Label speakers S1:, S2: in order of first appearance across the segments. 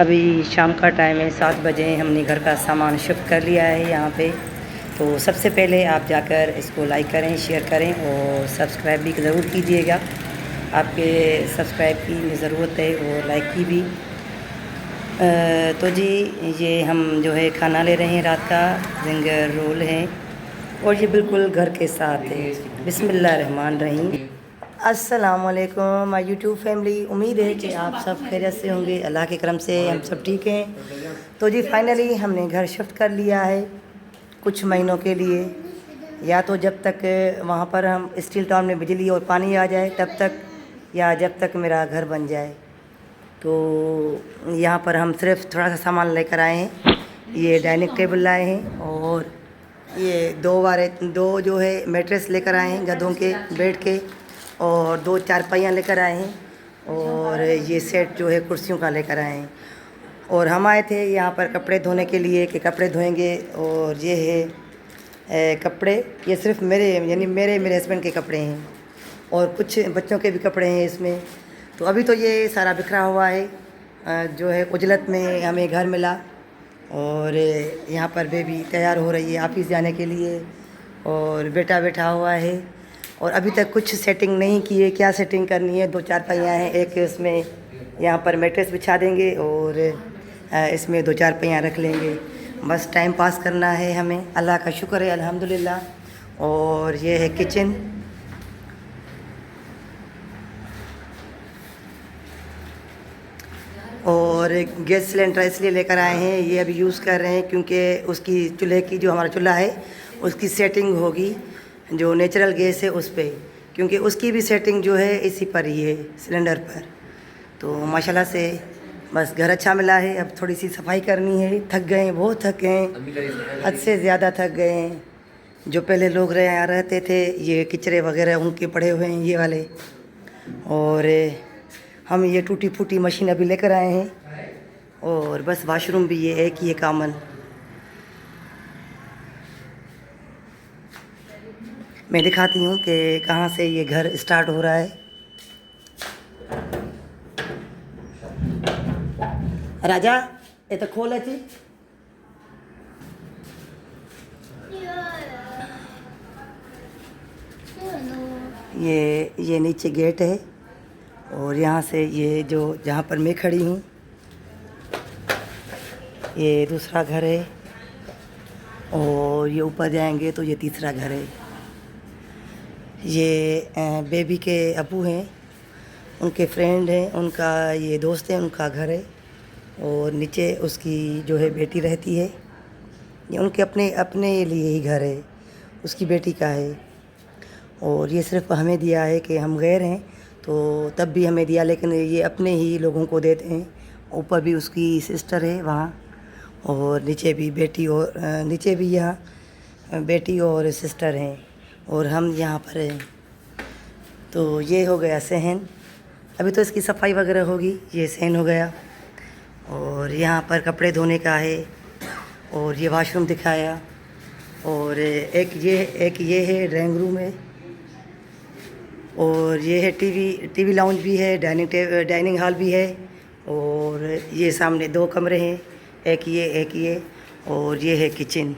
S1: अभी शाम का टाइम है, 7 बजे। हमने घर का सामान शिफ्ट कर लिया है यहाँ पे। तो सबसे पहले आप जाकर इसको लाइक करें, शेयर करें और सब्सक्राइब भी ज़रूर कीजिएगा। आपके सब्सक्राइब की ज़रूरत है और लाइक की भी। तो जी, ये हम जो है खाना ले रहे हैं रात का। जिंगर रोल है और ये बिल्कुल घर के साथ है। बिस्मिल्लाहिर्रहमानिर्रहीम। अस्सलाम वालेकुम माय यूट्यूब फैमिली। उम्मीद है कि आप सब खैरियत से होंगे। अल्लाह के करम से हम सब ठीक हैं। तो जी फाइनली हमने घर शिफ्ट कर लिया है कुछ महीनों के लिए। या तो जब तक वहाँ पर हम स्टील टाउन में बिजली और पानी आ जाए तब तक, या जब तक मेरा घर बन जाए। तो यहाँ पर हम सिर्फ थोड़ा सा सामान लेकर आए हैं। ये डाइनिंग टेबल लाए हैं और ये दो जो है मैट्रेस लेकर आए हैं गद्दों के, बेड के, और 2 चारपाइयाँ लेकर आए हैं और ये सेट जो है कुर्सियों का लेकर आए हैं। और हम आए थे यहाँ पर कपड़े धोने के लिए कि कपड़े धोएंगे। और ये है कपड़े, ये सिर्फ मेरे यानी मेरे हस्बैंड के कपड़े हैं और कुछ बच्चों के भी कपड़े हैं इसमें। तो अभी तो ये सारा बिखरा हुआ है, जो है उजलत में हमें घर मिला। और यहाँ पर बेबी तैयार हो रही है ऑफिस जाने के लिए और बेटा बैठा हुआ है। और अभी तक कुछ सेटिंग नहीं की है। क्या सेटिंग करनी है, 2 चारपाइयाँ हैं, एक इसमें यहाँ पर मैट्रेस बिछा देंगे और इसमें 2 चारपाइयाँ रख लेंगे। बस टाइम पास करना है हमें। अल्लाह का शुक्र है, अल्हम्दुलिल्लाह। और ये है किचन। और गैस सिलेंडर इसलिए लेकर आए हैं, ये अभी यूज़ कर रहे हैं क्योंकि उसकी चूल्हे की, जो हमारा चूल्हा है उसकी सेटिंग होगी जो नेचुरल गैस है उस पर, क्योंकि उसकी भी सेटिंग जो है इसी पर ही है, सिलेंडर पर। तो माशाल्लाह से बस घर अच्छा मिला है। अब थोड़ी सी सफाई करनी है। थक गए हैं, बहुत थक गए हैं, हद से ज़्यादा थक गए हैं। जो पहले लोग यहाँ रहते थे, ये किचरे वगैरह उनके पड़े हुए हैं ये वाले। और हम ये टूटी फूटी मशीन अभी लेकर आए हैं। और बस वाशरूम भी ये एक ही है कॉमन। मैं दिखाती हूँ कि कहाँ से ये घर स्टार्ट हो रहा है। राजा ये तो खोल है थी। ये नीचे गेट है और यहाँ से ये जो जहाँ पर मैं खड़ी हूँ ये दूसरा घर है। और ये ऊपर जाएंगे तो ये तीसरा घर है। ये बेबी के अबू हैं, उनके फ्रेंड हैं, उनका ये दोस्त है, उनका घर है। और नीचे उसकी जो है बेटी रहती है। ये उनके अपने लिए ही घर है, उसकी बेटी का है। और ये सिर्फ हमें दिया है कि हम गैर हैं तो तब भी हमें दिया, लेकिन ये अपने ही लोगों को देते हैं। ऊपर भी उसकी सिस्टर है वहाँ, और नीचे भी बेटी, और नीचे भी यहाँ बेटी और सिस्टर हैं, और हम यहाँ पर हैं। तो ये हो गया सहन। अभी तो इसकी सफाई वगैरह होगी। ये सहन हो गया। और यहाँ पर कपड़े धोने का है। और ये वाशरूम दिखाया। और एक ये है ड्राइंग रूम है। और ये है टीवी लाउंज भी है, डाइनिंग हॉल भी है। और ये सामने 2 कमरे हैं, एक ये और ये है किचन।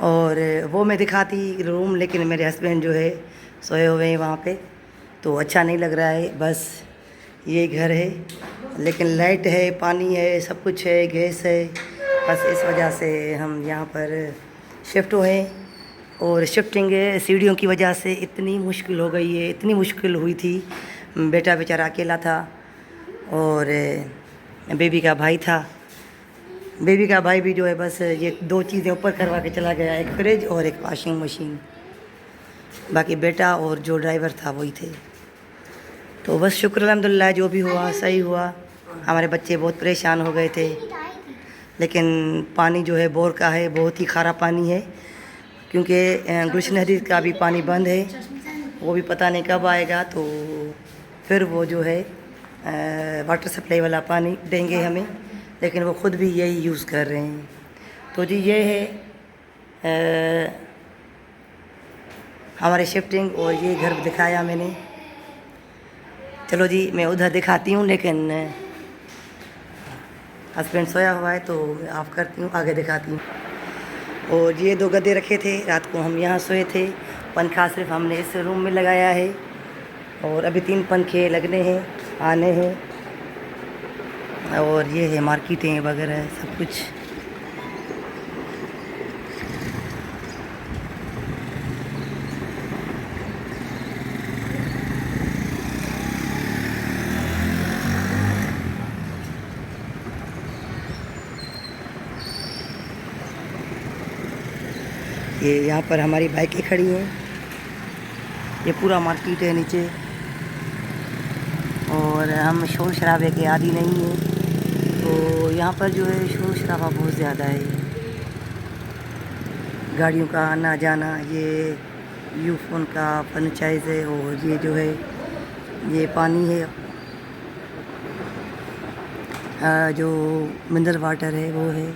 S1: और वो मैं दिखाती रूम, लेकिन मेरे हस्बैंड जो है सोए हुए हैं वहाँ पे, तो अच्छा नहीं लग रहा है। बस ये घर है, लेकिन लाइट है, पानी है, सब कुछ है, गैस है। बस इस वजह से हम यहाँ पर शिफ्ट हुए। और शिफ्टिंग सीढ़ियों की वजह से इतनी मुश्किल हो गई है, इतनी मुश्किल हुई थी। बेटा बेचारा अकेला था और बेबी का भाई था। बेबी का भाई भी जो है बस ये 2 चीज़ें ऊपर करवा के चला गया, एक फ्रिज और एक वॉशिंग मशीन। बाकी बेटा और जो ड्राइवर था वही थे। तो बस शुक्र अल्हम्दुलिल्लाह, जो भी हुआ सही हुआ। हमारे बच्चे बहुत परेशान हो गए थे, लेकिन पानी जो है बोर का है, बहुत ही खारा पानी है, क्योंकि गुलशन हदीद का भी पानी बंद है। वो भी पता नहीं कब आएगा। तो फिर वो जो है वाटर सप्लाई वाला पानी देंगे हमें, लेकिन वो ख़ुद भी यही यूज़ कर रहे हैं। तो जी ये है हमारे शिफ्टिंग। और ये घर दिखाया मैंने। चलो जी मैं उधर दिखाती हूँ, लेकिन हस्बैंड सोया हुआ है तो ऑफ करती हूँ, आगे दिखाती हूँ। और ये 2 गद्दे रखे थे, रात को हम यहाँ सोए थे। पंखा सिर्फ हमने इस रूम में लगाया है और अभी 3 पंखे लगने हैं, आने हैं। और ये है मार्केटें वगैरह सब कुछ। ये यहाँ पर हमारी बाइकें खड़ी हैं, ये पूरा मार्केट है नीचे। और हम शोर शराबे के आदी नहीं हैं, तो यहाँ पर जो है शोर शराबा बहुत ज़्यादा है, गाड़ियों का आना जाना। ये यूफोन का फ्रेंचाइज है और ये जो है ये पानी है, जो मिनरल वाटर है वो है।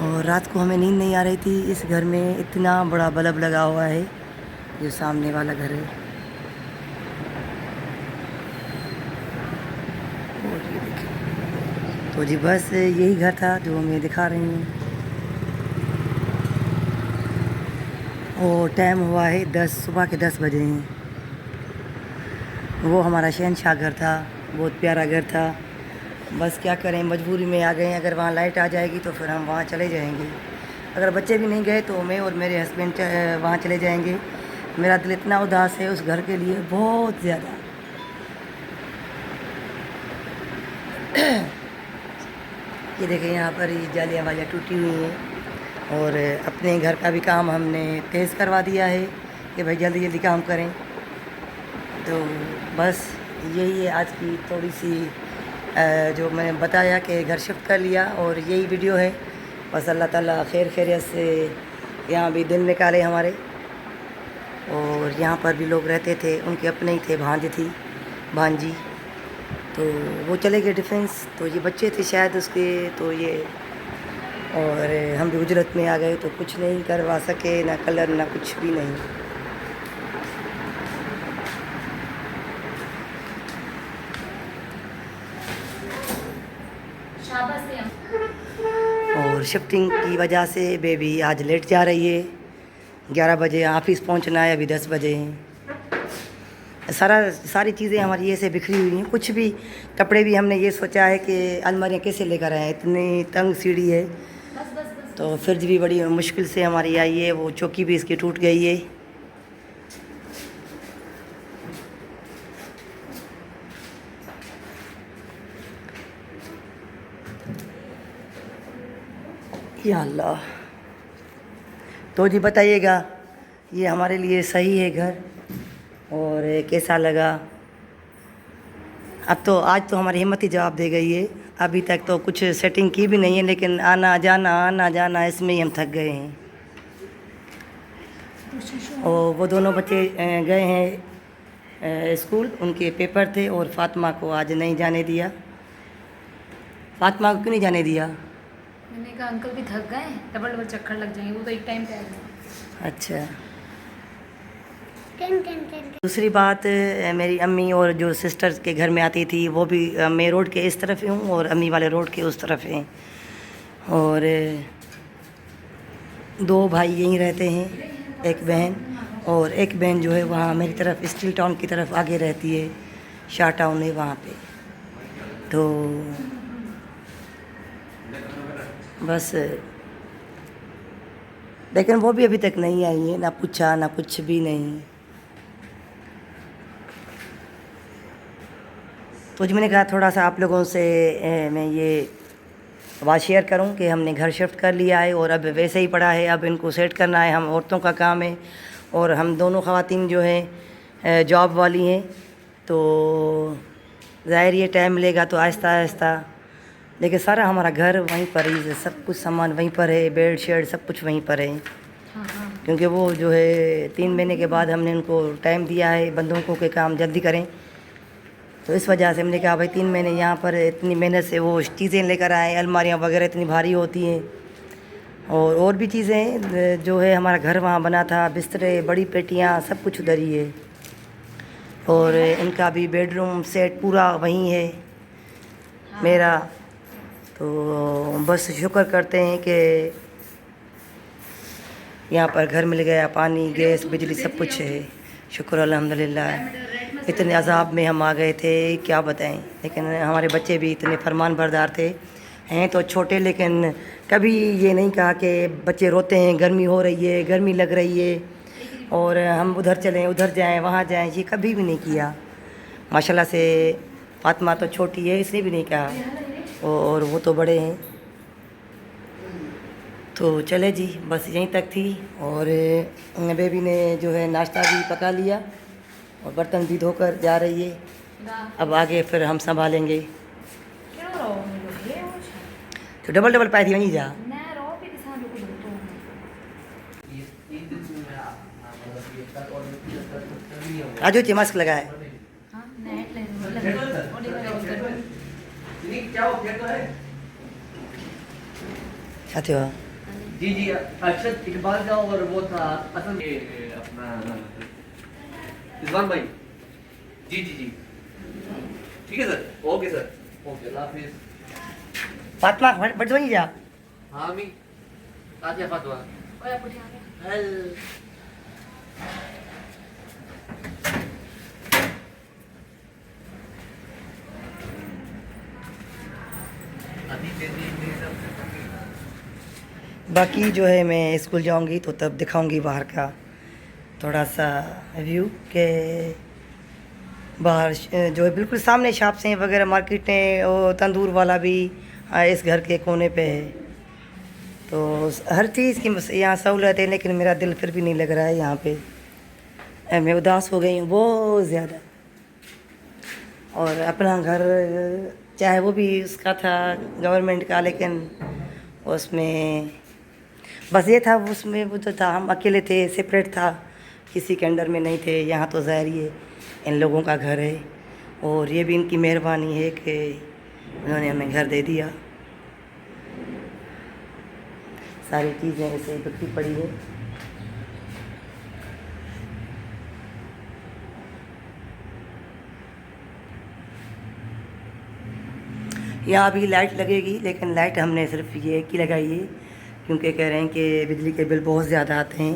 S1: और रात को हमें नींद नहीं आ रही थी, इस घर में इतना बड़ा बल्ब लगा हुआ है, जो सामने वाला घर है। और ये देखिए, तो जी बस यही घर था जो मैं दिखा रही हूँ। और टाइम हुआ है 10 सुबह के 10 बजे हैं। वो हमारा शहनशाह घर था, बहुत प्यारा घर था। बस क्या करें, मजबूरी में आ गए। अगर वहाँ लाइट आ जाएगी तो फिर हम वहाँ चले जाएंगे। अगर बच्चे भी नहीं गए तो मैं और मेरे हस्बैंड वहाँ चले जाएंगे। मेरा दिल इतना उदास है उस घर के लिए, बहुत ज़्यादा। ये देखें यहाँ पर ये जालियाँ वालियाँ टूटी हुई हैं। और अपने घर का भी काम हमने तेज़ करवा दिया है कि भाई जल्दी जल्दी काम करें। तो बस यही है आज की थोड़ी सी जो मैंने बताया कि घर शिफ्ट कर लिया, और यही वीडियो है। बस अल्लाह ताला खैर खैरियत से यहाँ भी दिन निकाले हमारे। और यहाँ पर भी लोग रहते थे, उनके अपने ही थे, भांजी। तो वो चले गए डिफेंस, तो ये बच्चे थे शायद उसके, तो ये और हम भी उजरत में आ गए, तो कुछ नहीं करवा सके, ना कलर ना कुछ भी नहीं। और शिफ्टिंग की वजह से बेबी आज लेट जा रही है। 11 बजे ऑफिस पहुंचना है, अभी 10 बजे हैं। सारी चीज़ें हमारी ये से बिखरी हुई हैं। कुछ भी कपड़े भी हमने ये सोचा है कि अलमारियाँ कैसे लेकर आए, इतनी तंग सीढ़ी है। तो फ्रिज भी बड़ी मुश्किल से हमारी आई है, वो चौकी भी इसकी टूट गई है। या अल्लाह। तो जी बताइएगा ये हमारे लिए सही है घर, और कैसा लगा। अब तो आज तो हमारी हिम्मत ही जवाब दे गई है। अभी तक तो कुछ सेटिंग की भी नहीं है, लेकिन आना जाना इसमें ही हम थक गए हैं। और वो दोनों बच्चे गए हैं स्कूल, उनके पेपर थे, और फातिमा को आज नहीं जाने दिया। फातिमा को क्यों नहीं जाने दिया?
S2: मैंने कहा अंकल भी थक गए, डबल चक्कर लग जाएंगे, वो तो एक टाइम पे आएंगे।
S1: अच्छा। दूसरी बात, मेरी अम्मी और जो सिस्टर्स के घर में आती थी, वो भी मैं रोड के इस तरफ हूँ और अम्मी वाले रोड के उस तरफ हैं। और 2 भाई यहीं रहते हैं, एक बहन, और एक बहन जो है वहाँ मेरी तरफ स्टील टाउन की तरफ आगे रहती है, शाह टाउन है वहाँ पे। तो बस, लेकिन वो भी अभी तक नहीं आई है, ना पूछा ना कुछ भी नहीं। तो जी मैंने कहा थोड़ा सा आप लोगों से मैं ये बात शेयर करूं कि हमने घर शिफ्ट कर लिया है, और अब वैसे ही पड़ा है, अब इनको सेट करना है। हम औरतों का काम है, और हम दोनों ख़वातीन जो हैं जॉब वाली हैं, तो ज़ाहिर ये टाइम मिलेगा तो आहिस्ता आहिस्ता। लेकिन सारा हमारा घर वहीं पर ही है, सब कुछ सामान वहीं पर है, बेड शेड सब कुछ वहीं पर है। क्योंकि वो जो है 3 महीने के बाद हमने उनको टाइम दिया है बंदों को कि काम जल्दी करें, तो इस वजह से हमने कहा भाई 3 महीने यहाँ पर इतनी मेहनत से वो चीज़ें लेकर आए। अलमारियाँ वगैरह इतनी भारी होती हैं, और भी चीज़ें जो है हमारा घर वहाँ बना था, बिस्तरे, बड़ी पेटियाँ, सब कुछ उधर ही है। और इनका भी बेडरूम सेट पूरा वहीं है मेरा। तो बस शुक्र करते हैं कि यहाँ पर घर मिल गया, पानी गैस बिजली सब कुछ है, शुक्र अल्हम्दुलिल्लाह। इतने अजाब में हम आ गए थे क्या बताएं, लेकिन हमारे बच्चे भी इतने फरमान बरदार थे। हैं तो छोटे, लेकिन कभी ये नहीं कहा कि बच्चे रोते हैं गर्मी हो रही है, गर्मी लग रही है और हम उधर चलें उधर जाएं वहाँ जाएं, ये कभी भी नहीं किया। माशाल्लाह से फातिमा तो छोटी है, इसने भी नहीं कहा, और वो तो बड़े हैं। तो चले जी, बस यहीं तक थी। और बेबी ने जो है नाश्ता भी पका लिया और बर्तन भी धोकर जा रही है। अब आगे फिर हम संभालेंगे। तो डबल डबल पाई थी वहीं जा आजो चे मास्क लगाए साथी हो।
S3: जी जी, अरशद इकबाल का और वो था असल में अपना रिजवान भाई। जी जी जी, ठीक है sir, okay sir, okay, Allah Hafiz.
S1: Fatima but वहीं जा।
S3: हाँ मी आजा फातिमा। हेल
S1: बाकी जो है मैं स्कूल जाऊंगी तो तब दिखाऊंगी बाहर का थोड़ा सा व्यू के बाहर जो है बिल्कुल सामने शॉप्स हैं वगैरह, मार्केटें, और तंदूर वाला भी इस घर के कोने पे है। तो हर चीज़ की यहाँ सहूलत है, लेकिन मेरा दिल फिर भी नहीं लग रहा है यहाँ पे। मैं उदास हो गई हूँ बहुत ज़्यादा। और अपना घर चाहे वो भी उसका था गवर्नमेंट का, लेकिन उसमें बस ये था, उसमें वो जो था हम अकेले थे, सेपरेट था, किसी के अंडर में नहीं थे। यहाँ तो ज़ाहिर ये इन लोगों का घर है और ये भी इनकी मेहरबानी है कि उन्होंने हमें घर दे दिया। सारी चीज़ें ऐसे बिखरी पड़ी हैं। यहाँ भी लाइट लगेगी, लेकिन लाइट हमने सिर्फ ये की लगाई है क्योंकि कह रहे हैं कि बिजली के बिल बहुत ज़्यादा आते हैं,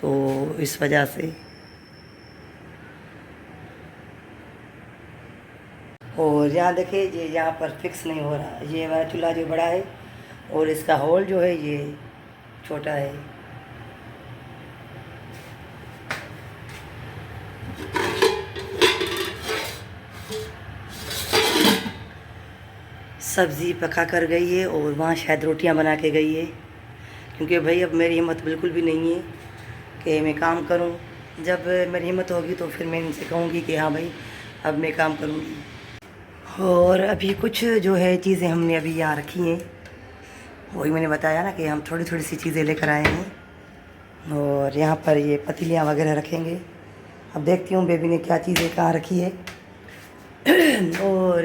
S1: तो इस वजह से। और यहाँ देखिए, ये यहाँ पर फिक्स नहीं हो रहा, ये हमारा चूल्हा जो बड़ा है और इसका होल जो है ये छोटा है। सब्ज़ी पका कर गई है और वहाँ शायद रोटियां बना के गई है, क्योंकि भाई अब मेरी हिम्मत बिल्कुल भी नहीं है कि मैं काम करूं। जब मेरी हिम्मत होगी तो फिर मैं इनसे कहूँगी कि हाँ भाई अब मैं काम करूँगी। और अभी कुछ जो है चीज़ें हमने अभी यहाँ रखी हैं, वही मैंने बताया ना कि हम थोड़ी थोड़ी सी चीज़ें लेकर आए हैं। और यहाँ पर ये पतीलियाँ वगैरह रखेंगे। अब देखती हूँ बेबी ने क्या चीज़ें कहाँ रखी है। और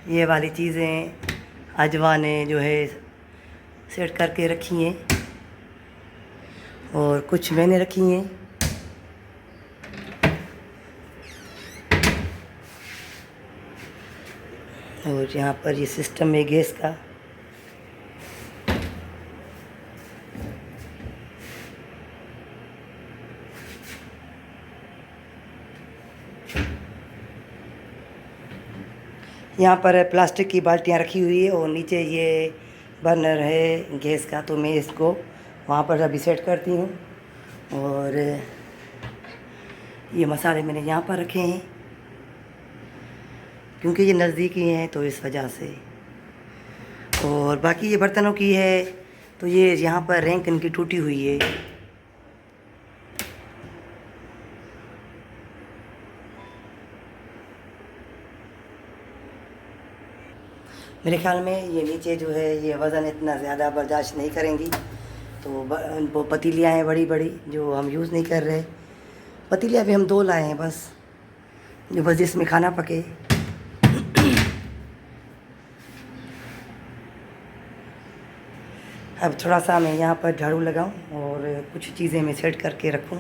S1: ये वाली चीज़ें अजवा ने जो है सेट करके रखी हैं और कुछ मैंने रखी हैं। और यहाँ पर ये सिस्टम है गैस का। यहाँ पर प्लास्टिक की बाल्टियाँ रखी हुई है और नीचे ये बर्नर है गैस का, तो मैं इसको वहाँ पर अभी सेट करती हूँ। और ये मसाले मैंने यहाँ पर रखे हैं क्योंकि ये नज़दीकी हैं, तो इस वजह से। और बाकी ये बर्तनों की है, तो ये यहाँ पर रैंक इनकी टूटी हुई है। मेरे ख्याल में ये नीचे जो है ये वज़न इतना ज़्यादा बर्दाश्त नहीं करेंगी, तो वो पतीलियाँ हैं बड़ी बड़ी जो हम यूज़ नहीं कर रहे। पतीलियाँ भी हम 2 लाए हैं बस, जो बस जिसमें खाना पके। अब थोड़ा सा मैं यहाँ पर झाड़ू लगाऊं और कुछ चीज़ें मैं सेट करके रखूं।